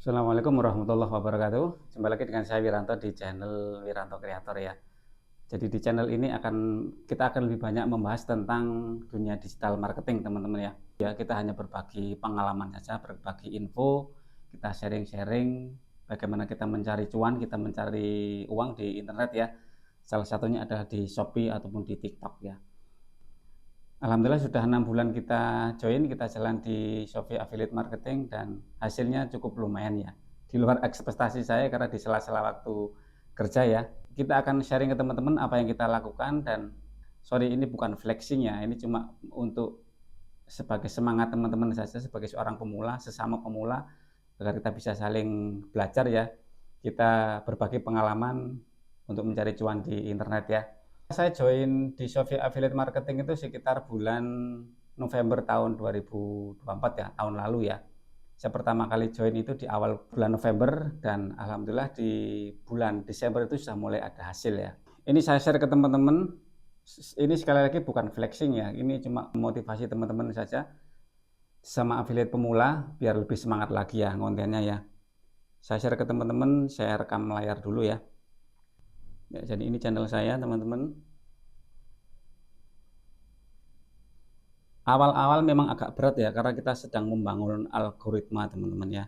Assalamualaikum warahmatullahi wabarakatuh. Jumpa lagi dengan saya Wiranto di channel Wiranto Kreator ya. Jadi di channel ini kita akan lebih banyak membahas tentang dunia digital marketing teman-teman ya. Ya, kita hanya berbagi pengalaman saja, berbagi info, kita sharing-sharing bagaimana kita mencari cuan, kita mencari uang di internet ya. Salah satunya adalah di Shopee ataupun di TikTok ya. Alhamdulillah sudah 6 bulan kita join, kita jalan di Shopee Affiliate Marketing dan hasilnya cukup lumayan ya. Di luar ekspektasi saya karena di sela-sela waktu kerja ya. Kita akan sharing ke teman-teman apa yang kita lakukan dan sorry ini bukan flexing ya, ini cuma untuk sebagai semangat teman-teman saja sebagai seorang pemula, sesama pemula agar kita bisa saling belajar ya. Kita berbagi pengalaman untuk mencari cuan di internet ya. Saya join di Shopee Affiliate Marketing itu sekitar bulan November tahun 2024 ya, tahun lalu ya. Saya pertama kali join itu di awal bulan November dan alhamdulillah di bulan Desember itu sudah mulai ada hasil ya. Ini saya share ke teman-teman. Ini sekali lagi bukan flexing ya, ini cuma motivasi teman-teman saja sama affiliate pemula biar lebih semangat lagi ya kontennya ya. Saya share ke teman-teman, saya rekam layar dulu ya. Ya, jadi ini channel saya teman-teman. Awal-awal memang agak berat ya karena kita sedang membangun algoritma teman-teman ya.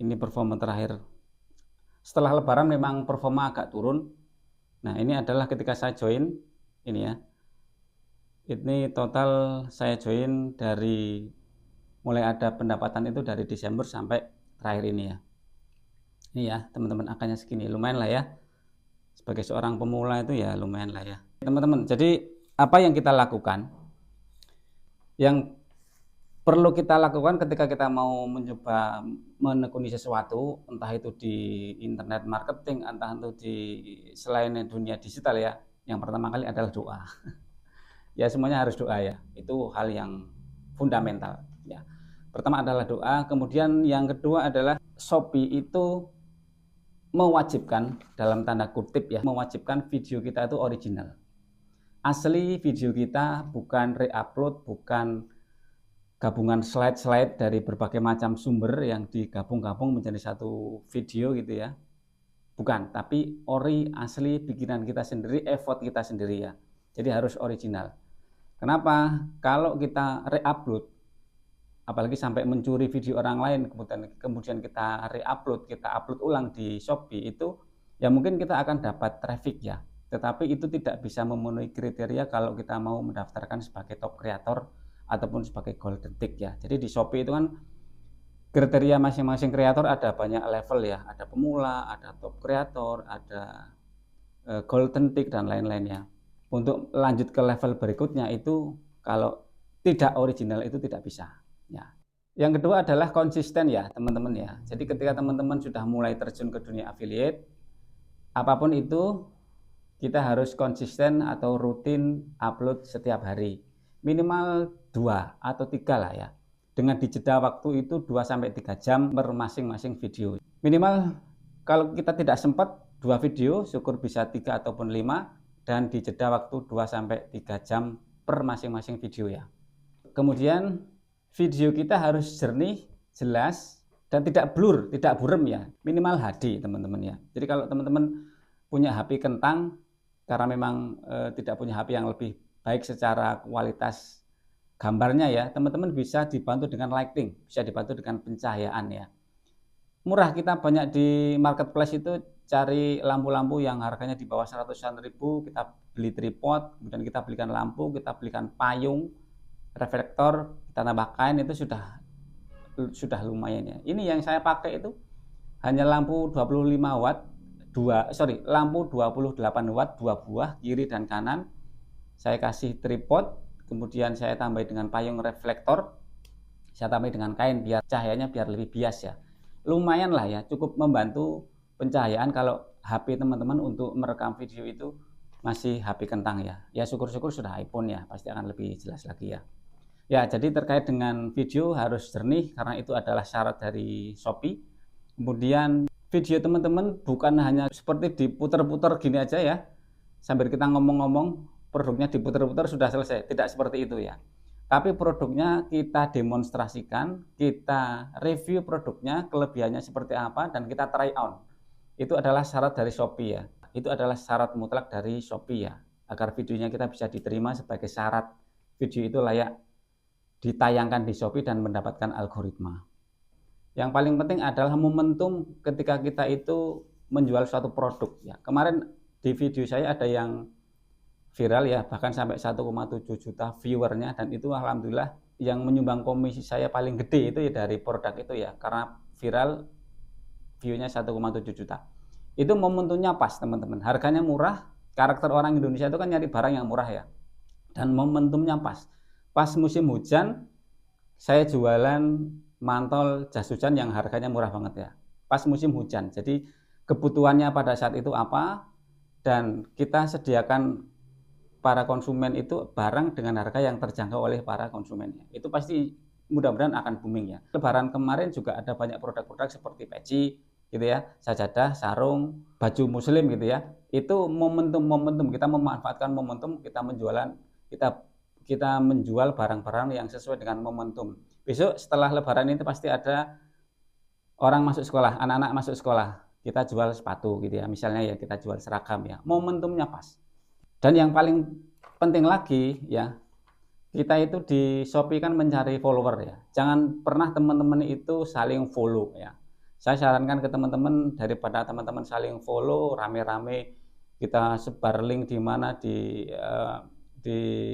Ini performa terakhir. Setelah lebaran memang performa agak turun. Nah ini adalah ketika saya join ini ya. Ini total saya join dari mulai ada pendapatan itu dari Desember sampai terakhir ini ya. Ini ya teman-teman angkanya segini, lumayan lah ya. Sebagai seorang pemula itu ya lumayan lah ya. Teman-teman, jadi apa yang kita lakukan? Yang perlu kita lakukan ketika kita mau mencoba menekuni sesuatu, entah itu di internet marketing, entah itu di selain dunia digital ya, yang pertama kali adalah doa. Ya semuanya harus doa ya, itu hal yang fundamental ya. Pertama adalah doa, kemudian yang kedua adalah Shopee itu mewajibkan dalam tanda kutip ya, mewajibkan video kita itu original. Asli video kita, bukan re-upload, bukan gabungan slide-slide dari berbagai macam sumber yang digabung-gabung menjadi satu video gitu ya. Bukan, tapi ori asli bikinan kita sendiri, effort kita sendiri ya. Jadi harus original. Kenapa? Kalau kita re-upload, apalagi sampai mencuri video orang lain, kemudian kita re-upload, kita upload ulang di Shopee itu, ya mungkin kita akan dapat traffic ya. Tetapi itu tidak bisa memenuhi kriteria kalau kita mau mendaftarkan sebagai top kreator ataupun sebagai golden tick ya. Jadi di Shopee itu kan kriteria masing-masing kreator ada banyak level ya. Ada pemula, ada top kreator, ada golden tick dan lain-lainnya. Untuk lanjut ke level berikutnya itu kalau tidak original itu tidak bisa ya. Yang kedua adalah konsisten ya teman-teman ya. Jadi ketika teman-teman sudah mulai terjun ke dunia affiliate, apapun itu kita harus konsisten atau rutin upload setiap hari. Minimal 2 atau 3 lah ya. Dengan dijeda waktu itu 2-3 jam per masing-masing video. Minimal kalau kita tidak sempat 2 video, syukur bisa 3 ataupun 5 dan dijeda waktu 2-3 jam per masing-masing video ya. Kemudian video kita harus jernih, jelas dan tidak blur, tidak buram ya. Minimal HD teman-teman ya. Jadi kalau teman-teman punya HP kentang karena memang tidak punya HP yang lebih baik secara kualitas gambarnya ya, teman-teman bisa dibantu dengan lighting, bisa dibantu dengan pencahayaan ya. Murah, kita banyak di marketplace itu cari lampu-lampu yang harganya di bawah 100-an ribu, kita beli tripod, kemudian kita belikan lampu, kita belikan payung, reflektor, kita tambah kain, itu sudah lumayan ya. Ini yang saya pakai itu hanya lampu 25 watt, lampu 28 watt 2 buah kiri dan kanan. Saya kasih tripod, kemudian saya tambah dengan payung reflektor, saya tambah dengan kain biar cahayanya biar lebih bias ya. Lumayan lah ya, cukup membantu pencahayaan kalau HP teman-teman untuk merekam video itu masih HP kentang ya. Ya syukur-syukur sudah iPhone ya, pasti akan lebih jelas lagi ya. Ya jadi terkait dengan video harus jernih karena itu adalah syarat dari Shopee. Kemudian video teman-teman bukan hanya seperti diputer-puter gini aja ya, sambil kita ngomong-ngomong produknya diputer-puter sudah selesai, tidak seperti itu ya. tapi produknya kita demonstrasikan, kita review produknya, kelebihannya seperti apa, dan kita try on. Itu adalah syarat dari Shopee ya. Itu adalah syarat mutlak dari Shopee ya, agar videonya kita bisa diterima sebagai syarat video itu layak ditayangkan di Shopee dan mendapatkan algoritma. Yang paling penting adalah momentum ketika kita itu menjual suatu produk ya. Kemarin di video saya ada yang viral ya, bahkan sampai 1,7 juta viewernya, dan itu alhamdulillah yang menyumbang komisi saya paling gede itu ya dari produk itu ya, karena viral viewnya 1,7 juta. Itu momentumnya pas teman-teman, harganya murah, karakter orang Indonesia itu kan nyari barang yang murah ya, dan momentumnya pas musim hujan saya jualan mantol jas hujan yang harganya murah banget ya, pas musim hujan. Jadi kebutuhannya pada saat itu apa, dan kita sediakan para konsumen itu barang dengan harga yang terjangkau oleh para konsumennya. Itu pasti mudah-mudahan akan booming ya. Lebaran kemarin juga ada banyak produk-produk seperti peci gitu ya, sajadah, sarung, baju muslim gitu ya. Itu momentum kita memanfaatkan momentum, kita menjual barang-barang yang sesuai dengan momentum. Besok setelah lebaran itu pasti ada orang masuk sekolah, anak-anak masuk sekolah. Kita jual sepatu gitu ya, misalnya ya kita jual seragam ya. Momentumnya pas. Dan yang paling penting lagi ya, kita itu di Shopee kan mencari follower ya. Jangan pernah teman-teman itu saling follow ya. Saya sarankan ke teman-teman, daripada teman-teman saling follow rame-rame, kita sebar link di mana di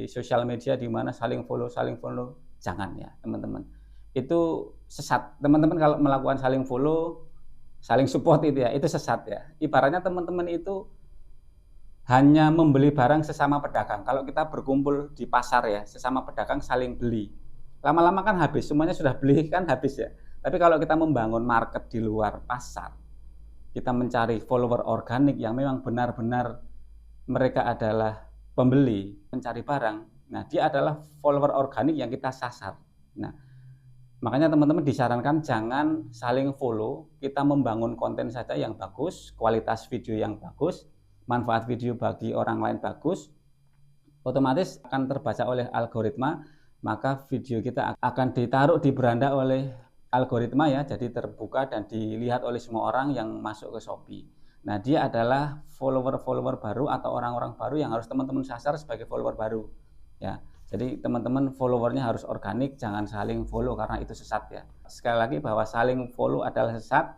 sosial media di mana saling follow, jangan ya teman-teman. Itu sesat. Teman-teman kalau melakukan saling follow, saling support itu ya, itu sesat ya. Ibaratnya teman-teman itu hanya membeli barang sesama pedagang. Kalau kita berkumpul di pasar ya, sesama pedagang saling beli. Lama-lama kan habis, semuanya sudah beli kan habis ya. Tapi kalau kita membangun market di luar pasar, kita mencari follower organik yang memang benar-benar mereka adalah pembeli, mencari barang. Nah, dia adalah follower organik yang kita sasar. Nah, makanya teman-teman disarankan jangan saling follow, kita membangun konten saja yang bagus, kualitas video yang bagus, manfaat video bagi orang lain bagus, otomatis akan terbaca oleh algoritma, maka video kita akan ditaruh di beranda oleh algoritma ya, jadi terbuka dan dilihat oleh semua orang yang masuk ke Shopee. Nah, dia adalah follower-follower baru atau orang-orang baru yang harus teman-teman sasar sebagai follower baru ya. Jadi teman-teman followernya harus organik, jangan saling follow karena itu sesat ya. Sekali lagi bahwa saling follow adalah sesat,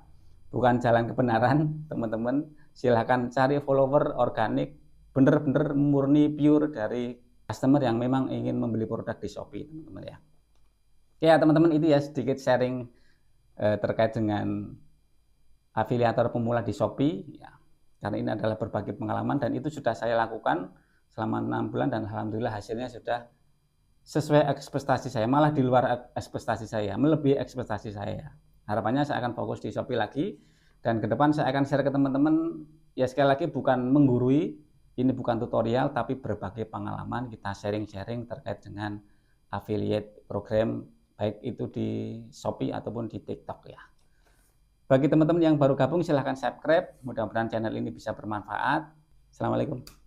bukan jalan kebenaran teman-teman. Silahkan cari follower organik, bener-bener murni pure dari customer yang memang ingin membeli produk di Shopee teman-teman ya. Ya teman-teman, itu ya sedikit sharing terkait dengan afiliator pemula di Shopee ya. Karena ini adalah berbagi pengalaman dan itu sudah saya lakukan selama 6 bulan dan alhamdulillah hasilnya sudah sesuai ekspektasi saya, malah di luar ekspektasi saya, melebihi ekspektasi saya. Harapannya saya akan fokus di Shopee lagi, dan ke depan saya akan share ke teman-teman ya, sekali lagi bukan menggurui, ini bukan tutorial tapi berbagai pengalaman, kita sharing-sharing terkait dengan affiliate program baik itu di Shopee ataupun di TikTok ya. Bagi teman-teman yang baru gabung silahkan subscribe, mudah-mudahan channel ini bisa bermanfaat. Assalamualaikum.